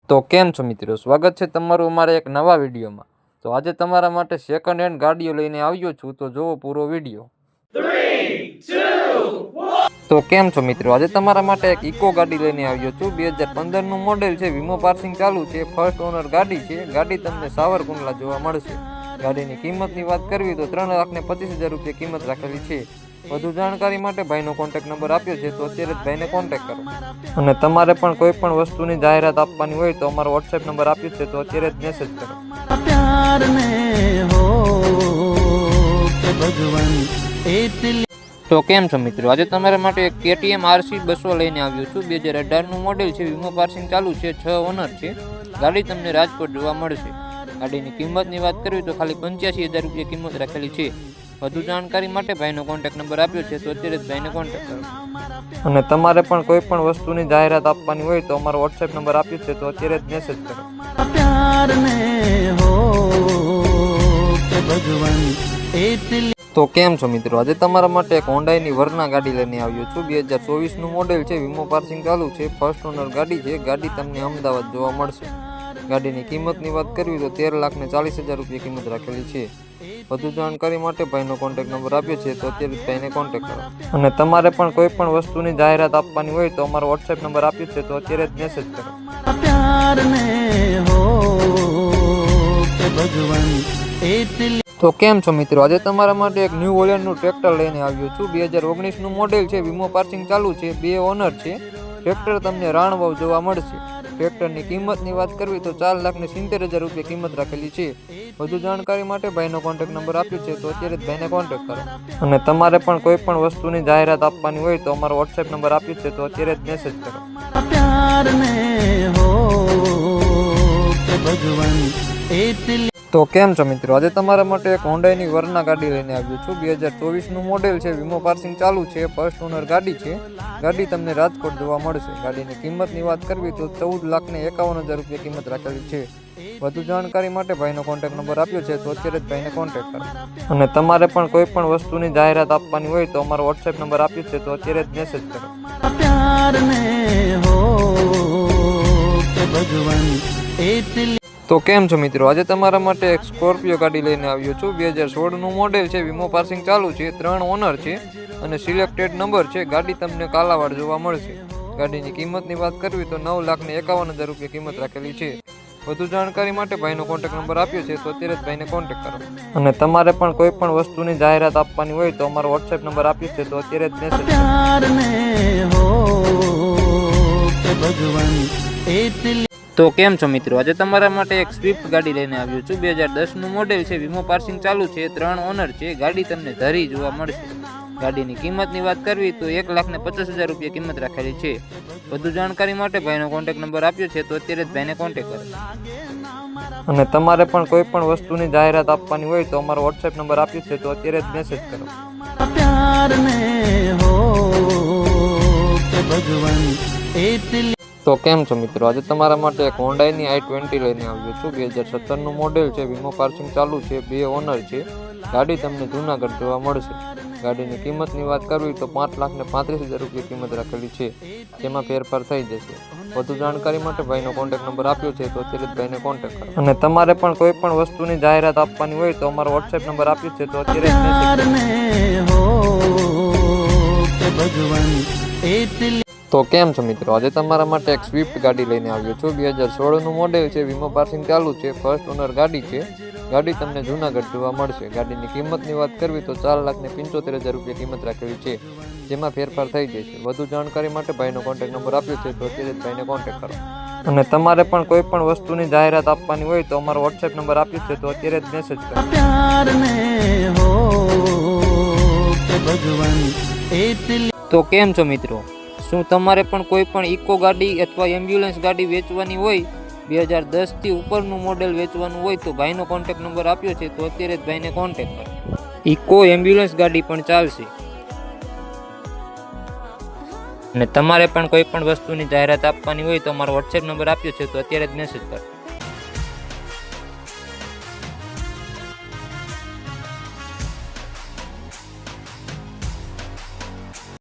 તો કેમ છો મિત્રો, સ્વાગત છે તમારું અમારા એક નવા વિડીયોમાં। તો આજે તમારા માટે સેકન્ડ હેન્ડ ગાડીઓ લઈને આવ્યો છું, તો જુઓ પૂરો વિડીયો। 3, 2, 1। તો કેમ છો મિત્રો, આજે તમારા માટે એક ઇકો ગાડી લઈને આવ્યો છું। 2015 નું મોડેલ છે, વીમો પાર્સિંગ ચાલુ છે, ફર્સ્ટ ઓનર ગાડી છે। ગાડી તમને સાવરકુંડલા જોવા મળશે। ગાડીની કિંમતની વાત કરવી તો 3,25,000 રૂપિયા કિંમત રાખેલી છે। વધુ જાણકારી માટે ભાઈનો કોન્ટેક્ટ નંબર આપ્યો છે, તો અત્યારે જ ભાઈને કોન્ટેક્ટ કરો। અને તમારે પણ કોઈ પણ વસ્તુની જાહેરાત આપવાની હોય તો અમારો વોટ્સએપ નંબર આપ્યો છે, તો અત્યારે જ મેસેજ કરો। તો કેમ છો મિત્રો, આજે તમારા માટે એક KTM RC 200 લઈને આવ્યો છું। 2018 નું મોડેલ છે, વીમો પાર્સિંગ ચાલુ છે, 6 ઓનર છે। ગાડી તમને રાજકોટ જોવા મળશે। ગાડીની કિંમતની વાત કરવી તો ખાલી 85,000 રૂપિયા કિંમત રાખેલી છે। વધુ જાણકારી માટે ભાઈનો કોન્ટેક્ટ નંબર આપ્યો છે, તો અત્યારે જ ભાઈને કોન્ટેક્ટ કરો। અને તમારે પણ કોઈ પણ વસ્તુની જાહેરાત આપવાની હોય તો અમારો વોટ્સએપ નંબર આપ્યો છે, તો અત્યારે જ મેસેજ કરો। તો કેમ છો મિત્રો, આજે તમારા માટે એક હોન્ડાઈની વર્ના ગાડી લઈને આવ્યો છું। 2024 નું મોડેલ છે, વીમો પાર્સિંગ ચાલુ છે, ફર્સ્ટ ઓનર ગાડી છે। ગાડી તમને અમદાવાદ જોવા મળશે। ગાડીની કિંમતની વાત કરવી તો 13,40,000 રૂપિયા કિંમત રાખેલી છે। વધુ જાણકારી માટે ભાઈનો કોન્ટેક્ટ નંબર આપ્યો છે, તો અત્યારે જ ભાઈને કોન્ટેક્ટ કરો। અને તમારે પણ કોઈ પણ વસ્તુની જાહેરાત આપવાની હોય તો અમારો વોટ્સએપ નંબર આપ્યો છે, તો અત્યારે જ મેસેજ કરો। તો કેમ છો મિત્રો, આજે તમારા માટે એક ન્યૂ હોલેન્ડનું ટ્રેક્ટર લઈને આવ્યો છું। 2019 નું મોડેલ છે, વીમો પાર્સિંગ ચાલુ છે, 2 ઓનર છે। ટ્રેક્ટર તમને રાણવાવ જોવા મળશે। ટ્રેક્ટરની કિંમતની વાત કરવી તો 4,70,000 રૂપિયા કિંમત રાખેલી છે। વધુ જાણકારી માટે ભાઈનો કોન્ટેક્ટ નંબર આપ્યો છે, તો અત્યારે જ ભાઈને કોન્ટેક્ટ કરો। અને તમારે પણ કોઈ પણ વસ્તુની જાહેરાત આપવાની હોય તો અમારો વોટ્સએપ નંબર આપ્યો છે, તો અત્યારે જ મેસેજ કરો। તો કેમ છો મિત્રો, આજે તમારા માટે એક હોન્ડાઈની વર્ના ગાડી લઈને આવ્યો છું। 2024 નું મોડેલ છે, વીમો પાર્સિંગ ચાલુ છે, ફર્સ્ટ ઓનર ગાડી છે। ગાડી તમને રાજકોટ જોવા મળશે। ગાડીની કિંમતની વાત કરવી તો 14,51,000 રૂપિયા કિંમત રાખેલી છે। વધુ જાણકારી માટે ભાઈનો કોન્ટેક્ટ નંબર આપ્યો છે, તો અત્યારે જ ભાઈને કોન્ટેક્ટ કરો। અને તમારે પણ કોઈ પણ વસ્તુની જાહેરાત આપવાની હોય તો અમારો વોટ્સએપ નંબર આપ્યો છે, તો અત્યારે જ મેસેજ કરો। તો કેમ છો મિત્રો, આજે તમારા માટે એક સ્કોર્પિયો ગાડી લઈને આવ્યો છું। 2016 નું મોડેલ છે, વીમો પાર્સિંગ ચાલુ છે, 3 ઓનર છે અને સિલેક્ટેડ નંબર છે। ગાડી તમને કાલાવાડ જોવા મળશે। ગાડીની કિંમતની વાત કરવી તો 9,51,000 રૂપિયા કિંમત રાખેલી છે। વધુ જાણકારી માટે ભાઈનો કોન્ટેક્ટ નંબર આપ્યો છે, તો અત્યારે જ ભાઈને કોન્ટેક્ટ કરો। અને તમારે પણ કોઈ પણ વસ્તુની જાહેરાત આપવાની હોય તો અમારો વોટ્સએપ નંબર આપ્યો છે, તો અત્યારે જ મેસેજ કરો। તો કેમ છો મિત્રો, આજે તમારા માટે એક સ્વિફ્ટ ગાડી લઈને આવ્યો છું। 2010 નું મોડેલ છે, વીમો પાર્સિંગ ચાલુ છે, 3 ઓનર છે। ગાડી તમને ધરી જોવા મળશે। ગાડીની કિંમતની વાત કરવી તો 1,50,000 રૂપિયા કિંમત રાખેલી છે। વધુ જાણકારી માટે ભાઈનો કોન્ટેક્ટ નંબર આપ્યો છે, તો અત્યારે જ ભાઈને કોન્ટેક્ટ કરો। અને તમારે પણ કોઈ પણ વસ્તુની જાહેરાત આપવાની હોય તો અમારો વોટ્સએપ નંબર આપ્યો છે, તો અત્યારે જ મેસેજ કરો। તો કેમ છો મિત્રો, આજે તમારા માટે એક હોન્ડાઈની i20 લઈને આવ્યો છું। 2017 નું મોડેલ છે, વીમો પાર્સિંગ ચાલુ છે, 2 ઓનર છે। ગાડી તમને જૂનાગઢ જોવા મળશે। ગાડીની કિંમતની વાત કરવી તો 5,35,000 રૂપિયા કિંમત રાખેલી છે, જેમાં ફેરફાર થઈ જશે। વધુ જાણકારી માટે ભાઈનો કોન્ટેક્ટ નંબર આપ્યો છે, તો અત્યારે જ ભાઈને કોન્ટેક્ટ કરો। અને તમારે પણ કોઈ પણ વસ્તુની જાહેરાત આપવાની હોય તો અમારો વોટ્સએપ નંબર આપ્યો છે, તો અત્યારે જ તો કેમ છો મિત્રો, આજે તમારા માટે એક સ્વિફ્ટ ગાડી લઈને આવ્યો છું। 2016 નું મોડેલ છે, વીમો પાર્સિંગ ચાલુ છે, ફર્સ્ટ ઓનર ગાડી છે। ગાડી તમને જૂનાગઢ જોવા મળશે। ગાડીની કિંમતની વાત કરવી તો 4,75,000 રૂપિયા કિંમત રાખેલી છે, જેમાં ફેરફાર થઈ જશે। વધુ જાણકારી માટે ભાઈનો કોન્ટેક્ટ નંબર આપ્યો છે, તો અત્યારે જ ભાઈને કોન્ટેક્ટ કરો। અને તમારે પણ કોઈ પણ વસ્તુની જાહેરાત આપવાની હોય તો અમારો વોટ્સએપ નંબર આપ્યો છે, તો અત્યારે જ મેસેજ કરો। તો કેમ છો મિત્રો, શું તમારે પણ કોઈ પણ ઇકો ગાડી અથવા એમ્બ્યુલન્સ ગાડી વેચવાની હોય, 2010 થી ઉપરનું મોડેલ વેચવાનું હોય તો ભાઈનો કોન્ટેક્ટ નંબર આપ્યો છે, તો અત્યારે જ ભાઈને કોન્ટેક્ટ કરો। ઇકો એમ્બ્યુલન્સ ગાડી પણ ચાલશે। અને તમારે પણ કોઈ પણ વસ્તુની જાહેરાત આપવાની હોય તો અમારો વોટ્સએપ નંબર આપ્યો છે, તો અત્યારે જ મેસેજ કરો।